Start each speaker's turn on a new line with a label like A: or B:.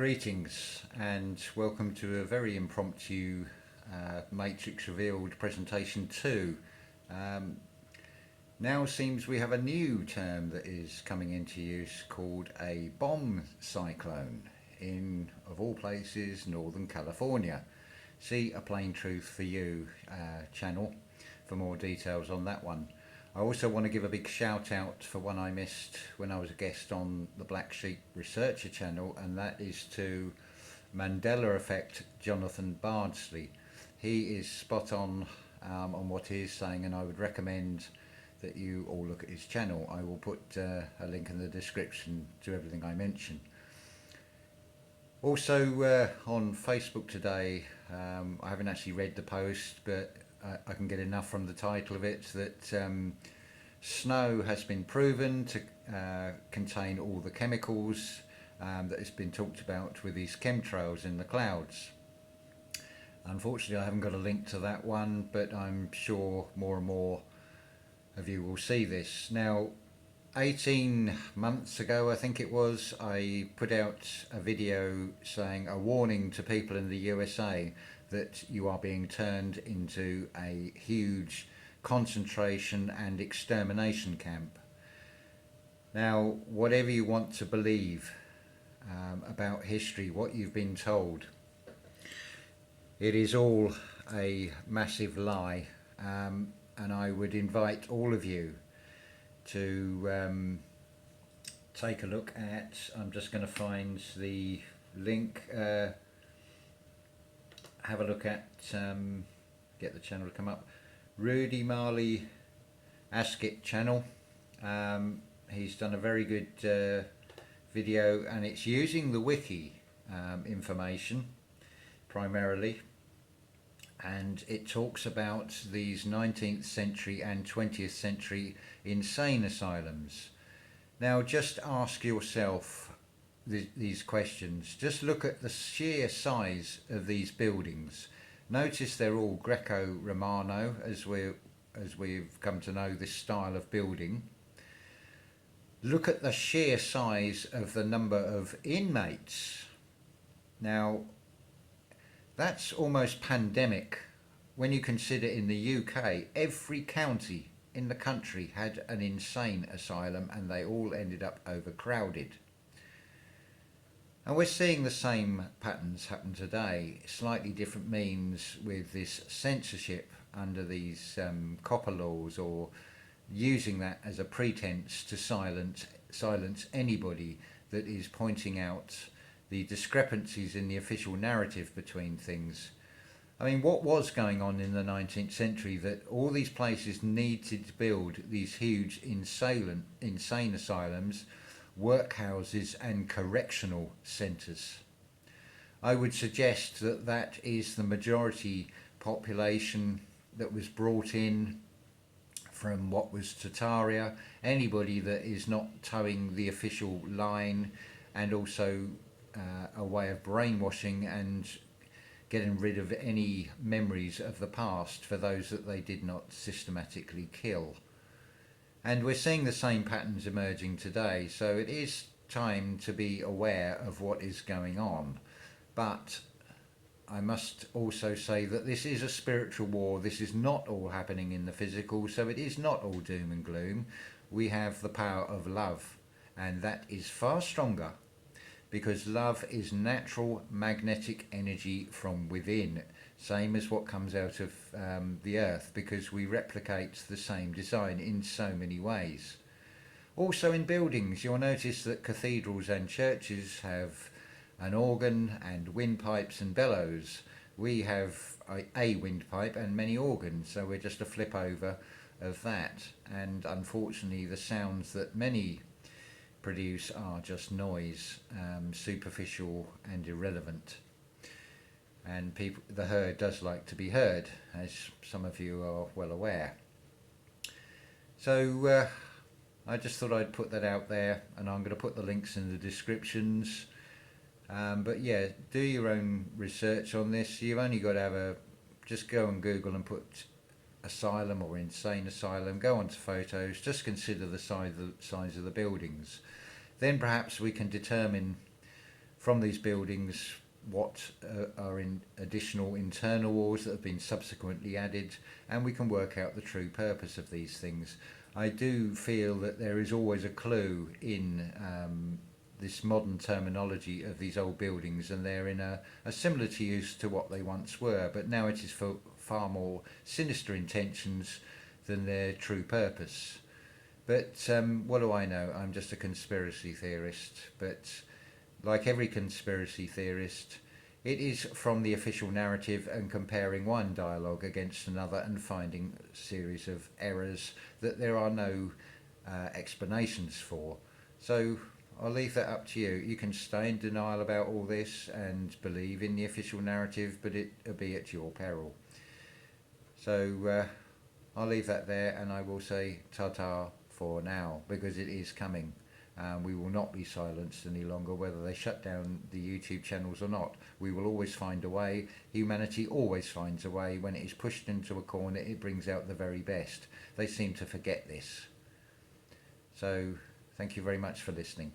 A: Greetings and welcome to a very impromptu Matrix Revealed presentation 2. Um, Now seems we have a new term that is coming into use called a bomb cyclone in, of all places, Northern California. See A Plain Truth for You channel for more details on that one. I also want to give a big shout out for one I missed when I was a guest on the Black Sheep Researcher channel, and that is to Mandela Effect Jonathan Bardsley. He is spot on what he is saying, and I would recommend that you all look at his channel. I will put a link in the description to everything I mention. Also on Facebook today, I haven't actually read the post, but I can get enough from the title of it that snow has been proven to contain all the chemicals that has been talked about with these chemtrails in the clouds. Unfortunately, I haven't got a link to that one, but I'm sure more and more of you will see this. Now, 18 months ago, I think it was, I put out a video saying a warning to people in the USA that you are being turned into a huge concentration and extermination camp. Now, whatever you want to believe about history, what you've been told, it is all a massive lie, and I would invite all of you to take a look at, I'm just going to find the link, have a look at, get the channel to come up, Rudy Marley Askett channel. He's done a very good video, and it's using the wiki information primarily, and it talks about these 19th century and 20th century insane asylums. Now just ask yourself these questions. Just look at the sheer size of these buildings. Notice they're all Greco-Romano, as we've come to know this style of building. Look at the sheer size of the number of inmates. Now, that's almost pandemic when you consider in the UK, every county in the country had an insane asylum and they all ended up overcrowded. And we're seeing the same patterns happen today, slightly different means with this censorship under these copper laws, or using that as a pretense to silence anybody that is pointing out the discrepancies in the official narrative between things. I mean, what was going on in the 19th century that all these places needed to build these huge insane asylums, workhouses and correctional centres? I would suggest that that is the majority population that was brought in from what was Tartaria, anybody that is not towing the official line, and also a way of brainwashing and getting rid of any memories of the past for those that they did not systematically kill. And we're seeing the same patterns emerging today, so it is time to be aware of what is going on. But I must also say that this is a spiritual war. This is not all happening in the physical, so it is not all doom and gloom. We have the power of love, and that is far stronger, because love is natural magnetic energy from within, same as what comes out of the earth, because we replicate the same design in so many ways. Also in buildings, you'll notice that cathedrals and churches have an organ and windpipes and bellows. We have a windpipe and many organs, so we're just a flip over of that. And unfortunately, the sounds that many produce are just noise, superficial and irrelevant. And the herd does like to be heard, as some of you are well aware. So I just thought I'd put that out there, and I'm going to put the links in the descriptions. But yeah, do your own research on this. You've only got to just go on Google and put asylum or insane asylum, go onto photos, just consider the size of the buildings. Then perhaps we can determine from these buildings what are in additional internal walls that have been subsequently added, and we can work out the true purpose of these things. I do feel that there is always a clue in this modern terminology of these old buildings, and they're in a similar to use to what they once were, but now it is for far more sinister intentions than their true purpose. But what do I know? I'm just a conspiracy theorist, but like every conspiracy theorist, it is from the official narrative and comparing one dialogue against another and finding a series of errors that there are no explanations for. So I'll leave that up to you. You can stay in denial about all this and believe in the official narrative, but it'll be at your peril. So I'll leave that there, and I will say ta-ta for now, because it is coming. We will not be silenced any longer, whether they shut down the YouTube channels or not. We will always find a way. Humanity always finds a way. When it is pushed into a corner, it brings out the very best. They seem to forget this. So thank you very much for listening.